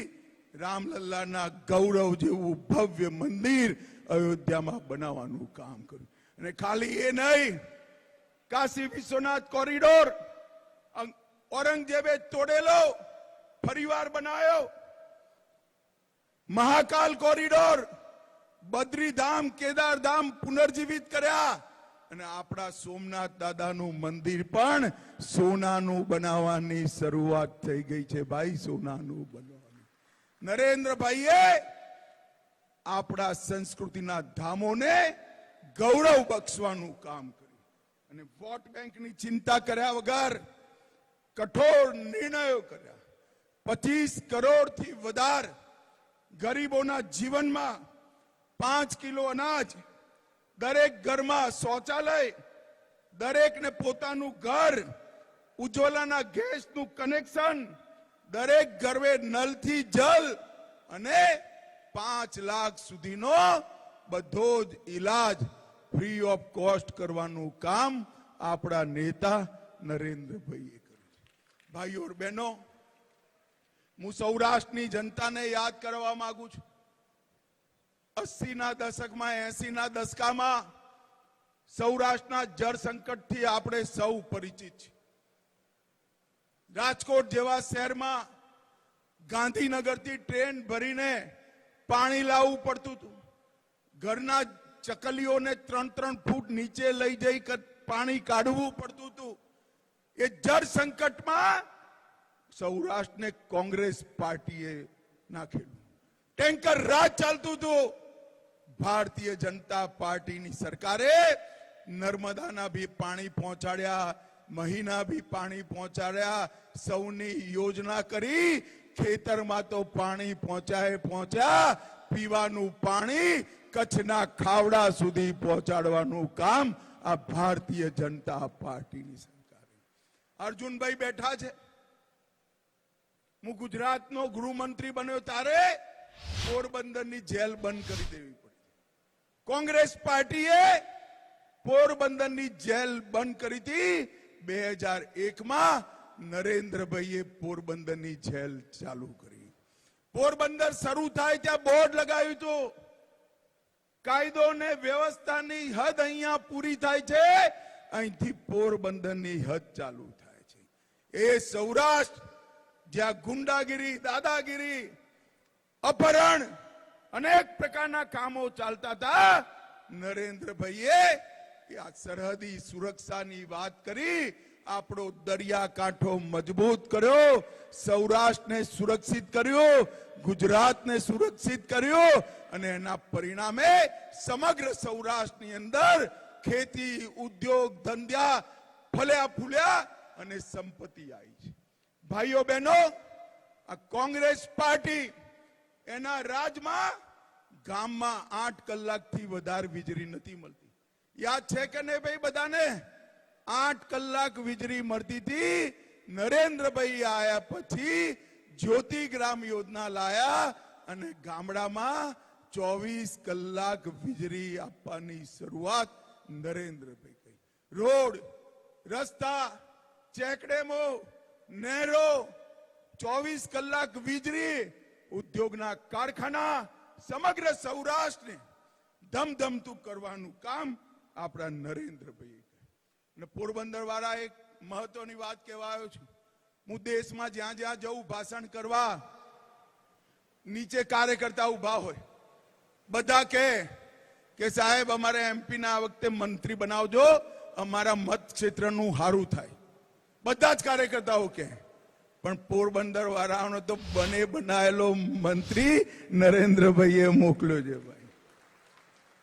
રામલલ્લાના ગૌરવ જેવું ભવ્ય મંદિર અયોધ્યામાં બનાવવાનું કામ કર્યું. અને ખાલી એ નહીં, કાશી વિશ્વનાથ કોરિડોર ઔરંગઝેબે તોડેલો ફરીવાર બનાવ્યો. મહાકાલ કોરિડોર, બદ્રીધામ, કેદારધામ પુનર્જીવિત કર્યા. અને આપણા સોમનાથ દાદાનું મંદિર પણ સોનાનું બનાવવાની શરૂઆત થઈ ગઈ છે ભાઈ, સોનાનું બનાવવાનું. નરેન્દ્રભાઈએ આપણા સંસ્કૃતિના ધામોને ગૌરવ બક્ષવાનું કામ કર્યું. અને વોટ બેંકની ચિંતા કર્યા વગર કઠોર નિર્ણયો કર્યા. 25 કરોડથી વધારે ગરીબોના જીવનમાં 5 કિલો અનાજ, દરેક ઘરમાં શૌચાલય, દરેકને પોતાનું ઘર, ઉજ્જવલાના ગેસનું કનેક્શન, દરેક ઘરે નલથી જલ અને 5 લાખ સુધીનો બધો જ ઈલાજ ફ્રી ઓફ કોસ્ટ કરવાનું કામ આપણા નેતા નરેન્દ્રભાઈએ કર્યું છે. ભાઈઓ और બહેનો, હું સૌરાષ્ટ્રની જનતાને યાદ કરવા માંગુ છું. 80ના દશકમાં, 80ના દશકામાં સૌરાષ્ટ્રના જળ સંકટથી આપણે સૌ પરિચિત છીએ. રાજકોટ જેવા શહેરમાં ગાંધીનગરથી ટ્રેન ભરીને પાણી લાવવું પડતું હતું. ઘરના ચકલીઓને 3-3 ફૂટ નીચે લઈ જઈ પાણી કાઢવું પડતું હતું. એ જળ સંકટમાં સૌરાષ્ટ્રને કોંગ્રેસ પાર્ટીએ નાખેલું. ટેન્કર રાજ ચાલતું હતું. ભારતીય જનતા પાર્ટીની સરકારે નર્મદાના બી પાણી પહોંચાડ્યા, મહીના બી પાણી પહોંચાડ્યા, સૌની યોજના કરી. ખેતરમાં તો પાણી પહોંચ્યા, પીવાનું પાણી કચ્છના ખાવડા સુધી પહોંચાડવાનું કામ આ ભારતીય જનતા પાર્ટીની સરકારે. અર્જુનભાઈ બેઠા છે. હું ગુજરાતનો ગૃહમંત્રી બન્યો ત્યારે પોરબંદરની જેલ બંધ કરી દેવી પડી. કોંગ્રેસ પાર્ટીએ પોરબંદરની જેલ બંધ કરી હતી. 2001માં નરેન્દ્રભાઈએ પોરબંદરની જેલ ચાલુ કરી. પોરબંદર શરૂ થાય ત્યાં બોર્ડ લગાવ્યું હતું, કાયદો ને વ્યવસ્થાની હદ અહીંયા પૂરી થાય છે, અહીંથી પોરબંદરની હદ ચાલુ થાય છે. એ સૌરાષ્ટ્ર જ્યાં ગુંડાગીરી, દાદાગીરી, અપહરણ, અનેક પ્રકારના કામો ચાલતા હતા, નરેન્દ્રભાઈએ આ સરહદી સુરક્ષાની વાત કરી, આપણો દરિયાકાંઠો મજબૂત કર્યો, સૌરાષ્ટ્રને સુરક્ષિત કર્યો, ગુજરાતને સુરક્ષિત કર્યો અને એના પરિણામે સમગ્ર સૌરાષ્ટ્રની અંદર ખેતી, ઉદ્યોગ, ધંધા ફલ્યા ફૂલ્યા અને સંપત્તિ આવી છે. ભાઈઓ બહેનો, આ કોંગ્રેસ પાર્ટી એના રાજમાં ગામમાં 8 કલાકથી વધારે વીજળી નથી મળતી. યાદ છે કે નહીં ભાઈ બધાને? 8 કલાક વીજળી મળતી હતી. નરેન્દ્રભાઈ આયા પછી જ્યોતિ ગ્રામ યોજના લાયા અને ગામડામાં 24 કલાક વીજળી આપવાની શરૂઆત નરેન્દ્રભાઈ કરી. રોડ, રસ્તા, ચેકડેમો, નહેરો, 24 કલાક વીજળી, ઉદ્યોગના કારખાના, સમગ્ર સૌરાષ્ટ્રને ધમધમતું કરવાનું કામ આપણા નરેન્દ્રભાઈએ કર્યું. અને પોરબંદર વાળા એક મહત્વની વાત કહેવા આવ્યો છું. હું દેશમાં જ્યાં જ્યાં જઉં ભાષણ કરવા, નીચે કાર્યકર્તા ઉભા હોય, બધા કે સાહેબ અમારે એમપી ના આ વખતે મંત્રી બનાવજો, અમારા મત ક્ષેત્રનું સારું થાય. બધા જ કાર્યકર્તાઓ કે, પણ પોરબંદર વાળાનો તો બને બનાયેલો મંત્રી નરેન્દ્રભાઈએ મોકલ્યો છે. ભાઈ,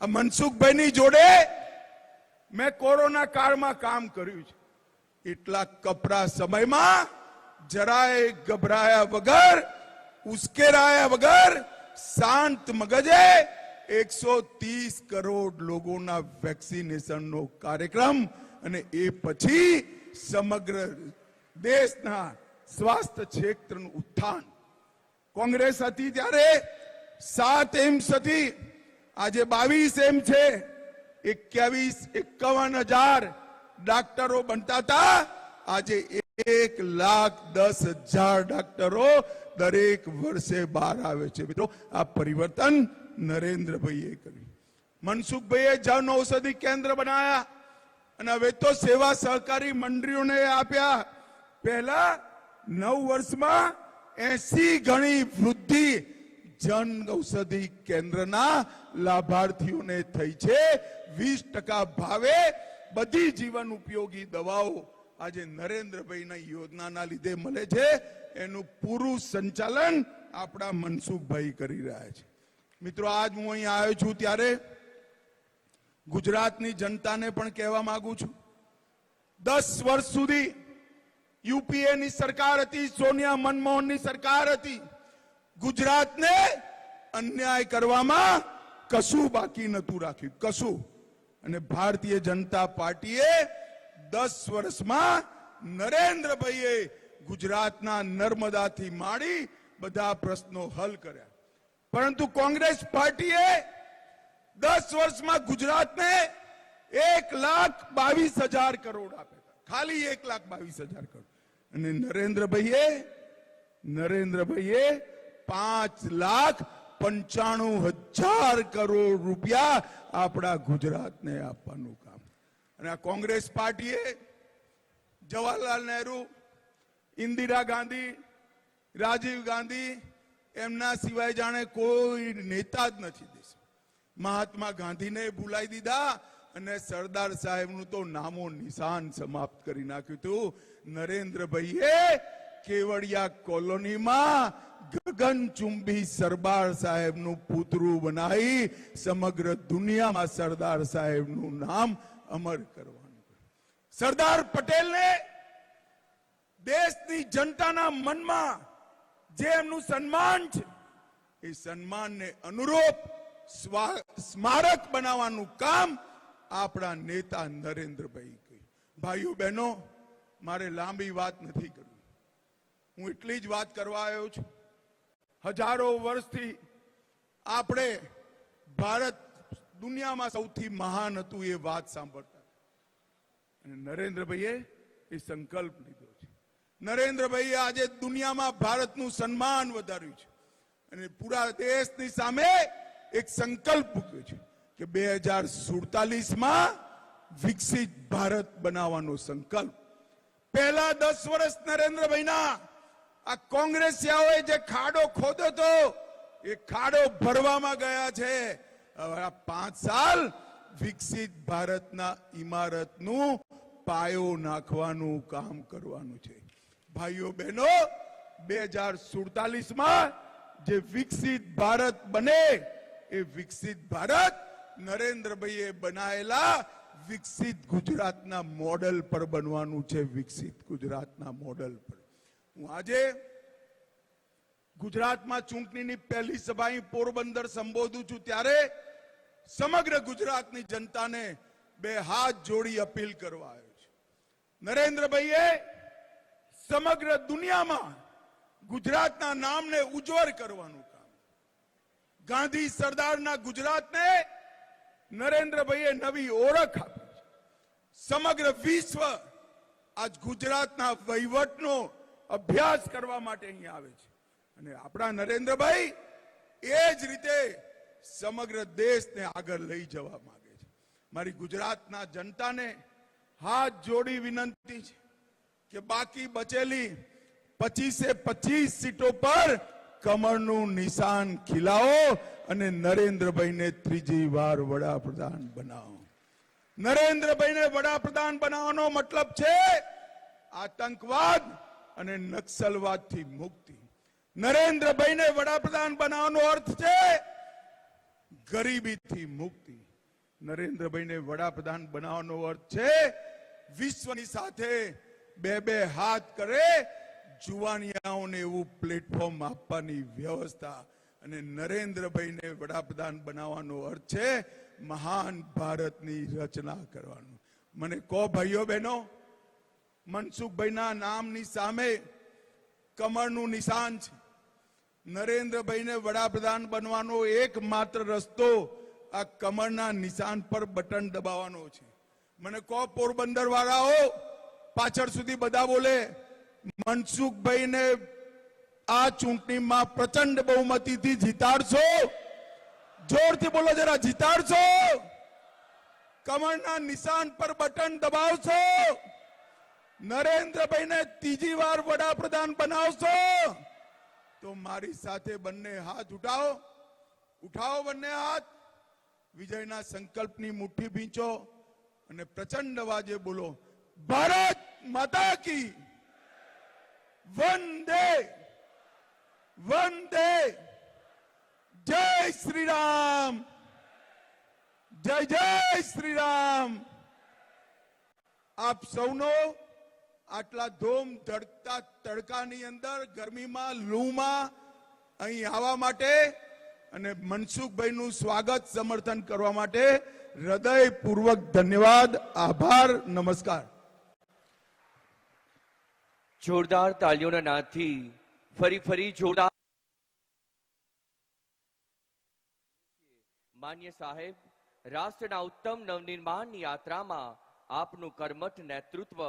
આ મનસુખભાઈની જોડે મેં કોરોના કાળમાં કામ કર્યું છે. એટલા કપરા સમયમાં જરાય ગભરાયા વગર, ઉશ્કેરાયા વગર, શાંત મગજે 130 કરોડ લોકોના વેક્સિનેશનનો કાર્યક્રમ અને એ પછી સમગ્ર દેશના સ્વાસ્થ્ય ક્ષેત્રનું ઉત્થાન. કોંગ્રેસ હતી ત્યારે 7 એમ્સ હતી, આજે 22 એમ છે. 51,000 ડાક્ટરો બનતા હતા, આજે 1,10,000 ડાક્ટરો દરેક વર્ષે બહાર આવે છે. મિત્રો, આ પરિવર્તન નરેન્દ્રભાઈએ કર્યું. મનસુખભાઈએ જન ઔષધિ કેન્દ્ર બનાયા અને હવે તો સેવા સહકારી મંડળીઓને આપ્યા. પહેલા 9 વર્ષમાં 80 ગણી વૃદ્ધિ જન ઔષધિ કેન્દ્રના લાભાર્થીઓને થઈ છે. 20% ભાવે બધી જીવન ઉપયોગી દવાઓ આજે નરેન્દ્રભાઈના યોજનાના લીધે મળે છે. એનું પૂરું સંચાલન આપણા મનસુખભાઈ કરી રહ્યા છે. મિત્રો, આજ હું અહીં આવ્યો છું ત્યારે ગુજરાતની જનતાને પણ કહેવા માંગુ છું, 10 વર્ષ સુધી યુપીએની સરકાર હતી, સોનિયા મનમોહનની સરકાર હતી. ગુજરાતને અન્યાય કરવામાં કશું બાકી નતું રાખ્યું, કશું. અને ભારતીય જનતા પાર્ટીએ 10 વર્ષમાં નરેન્દ્રભાઈએ ગુજરાતના નર્મદાથી માંડી બધા પ્રશ્નો હલ કર્યા. પરંતુ કોંગ્રેસ પાર્ટીએ 10 વર્ષમાં ગુજરાતને 1,22,000 કરોડ આપ્યા, ખાલી 1,22,000 કરોડ. અને નરેન્દ્રભાઈએ 5,95,000 કરોડ રૂપિયા આપણા ગુજરાતને આપવાનું કામ. અને આ કોંગ્રેસ પાર્ટીએ જવાહરલાલ નહેરુ, ઇન્દિરા ગાંધી, રાજીવ ગાંધી, એમના સિવાય જાણે કોઈ નેતા જ નથી દેશમાં. મહાત્મા ગાંધીને ભૂલાઈ દીધા અને સરદાર સાહેબનું તો નામો નિશાન સમાપ્ત કરી નાખ્યું હતું. નરેન્દ્રભાઈએ કેવડિયા કોલોનીમાં ગગનચુંબી સરદાર સાહેબનું પૂતળું બનાવી સમગ્ર દુનિયામાં સરદાર સાહેબનું નામ અમર કરવાનું. સરદાર પટેલને દેશની જનતાના મનમાં જે એમનું સન્માન છે, એ સન્માનને અનુરૂપ સ્મારક બનાવવાનું કામ આપણા નેતા નરેન્દ્રભાઈ કર્યું. ભાઈઓ બહેનો, મારે લાંબી વાત નથી કરવી, હું એટલી જ વાત કરવા આવ્યો છું. હજારો વર્ષથી આપણે ભારત દુનિયામાં સૌથી મહાન હતું એ વાત સાંભળતા, અને નરેન્દ્રભાઈએ એ સંકલ્પ લીધો છે. નરેન્દ્રભાઈએ આજે દુનિયામાં ભારતનું સન્માન વધાર્યું છે અને પૂરા દેશની સામે એક સંકલ્પ મૂક્યો છે કે 2047માં વિકસિત ભારત બનાવવાનો સંકલ્પ. પહેલા 10 વર્ષ નરેન્દ્રભાઈના આ કોંગ્રેસિયાઓએ જે ખાડો ખોદ્યો હતો, એ ખાડો ભરવામાં ગયા છે. હવે આ 5 સાલ વિકસિત ભારતના ઇમારતનું પાયો નાખવાનું કામ કરવાનું છે. ભાઈઓ બહેનો, 2047માં જે વિકસિત ભારત બને એ વિકસિત ભારત નરેન્દ્રભાઈએ બનાયેલા વિકસિત ગુજરાતના મોડલ પર બનવાનું છે. વિકસિત ગુજરાતના મોડલ પર. હું આજે ગુજરાતમાં ચૂંટણીની પહેલી સભા અહીં પોરબંદર સંબોધું છું ત્યારે સમગ્ર ગુજરાતની જનતાને બે હાથ જોડી અપીલ કરવા આવ્યો છું. નરેન્દ્રભાઈએ સમગ્ર દુનિયામાં ગુજરાતના નામને ઉજ્જવળ કરવાનું કામ, ગાંધી સરદારના ગુજરાતને નરેન્દ્રભાઈએ નવી ઓળખ આપી છે. સમગ્ર વિશ્વ આજ ગુજરાતના વહીવટનો અભ્યાસ કરવા માટે અહીં આવે છે અને આપણા નરેન્દ્રભાઈ એ જ રીતે સમગ્ર દેશને આગળ લઈ જવા માંગે છે. મારી ગુજરાતના જનતાને હાથ જોડી વિનંતી છે કે બાકી બચેલી 25 સીટો પર કમળનું નિશાન ખીલાવો અને નરેન્દ્રભાઈને ત્રીજી વાર વડાપ્રધાન બનાવો. નરેન્દ્રભાઈને વડાપ્રધાન બનાવવાનો મતલબ છે આતંકવાદ અને નક્સલવાદથી મુક્તિ. નરેન્દ્રભાઈને વડાપ્રધાન બનાવવાનો અર્થ છે ગરીબીથી મુક્તિ. નરેન્દ્રભાઈને વડાપ્રધાન બનાવવાનો અર્થ છે વિશ્વની સાથે બે હાથ કરે જુવાનિયાઓને એવું પ્લેટફોર્મ આપવાની વ્યવસ્થા. અને નરેન્દ્રભાઈને વડાપ્રધાન બનાવવાનો અર્થ છે મહાન ભારતની રચના કરવાનું. મને કહો ભાઈઓ બહેનો, મનસુખભાઈના નામની સામે કમળનું નિશાન છે. નરેન્દ્રભાઈને વડાપ્રધાન બનવાનો એકમાત્ર રસ્તો આ કમળના નિશાન પર બટન દબાવવાનો છે. મને કહો પોરબંદર વાળાઓ, પાછળ સુધી બધા બોલે, મનસુખભાઈને આ ચૂંટણીમાં પ્રચંડ બહુમતીથી જીતાડશો? જોરથી બોલો જરા, જીતાડશો? કમળના નિશાન પર બટન દબાવશો? નરેન્દ્રભાઈને ત્રીજી વાર વડાપ્રધાન બનાવશો? તો મારી સાથે બંને હાથ ઉઠાવો, ઉઠાવો બંને હાથ. વિજયના સંકલ્પની મુઠ્ઠી ભીંચો અને પ્રચંડ અવાજે બોલો, ભારત માતા કી વંદે વંદે. જય શ્રી રામ, જય જય શ્રી રામ. આપ સૌનો આટલા ધોમ ધડકતા તડકાની અંદર, ગરમીમાં, લૂમાં અહીં આવવા માટે અને મનસુખભાઈનું સ્વાગત સમર્થન કરવા માટે હૃદયપૂર્વક ધન્યવાદ, આભાર, નમસ્કાર. જોરદાર તાલીઓના નાદથી ફરી જોરદાર. માન્ય સાહેબ, રાષ્ટ્રના ઉત્તમ નવનિર્માણની યાત્રામાં આપનું કર્મઠ નેતૃત્વ,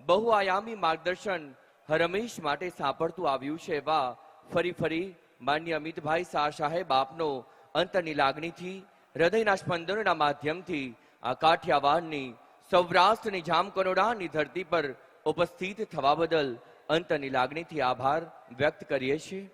બહુઆયામી માર્ગદર્શન હરમેશ માટે સાંપડતું આવ્યું છે. એવા ફરી માન્ય અમિતભાઈ શાહ સાહેબ આપનો અંતરની લાગણીથી, હૃદયના સ્પંદનોના માધ્યમથી આ કાઠિયાવાડની, સૌરાષ્ટ્રની જામકંડોળાની ધરતી પર ઉપસ્થિત થવા બદલ અંતરની લાગણીથી આભાર વ્યક્ત કરીએ છીએ.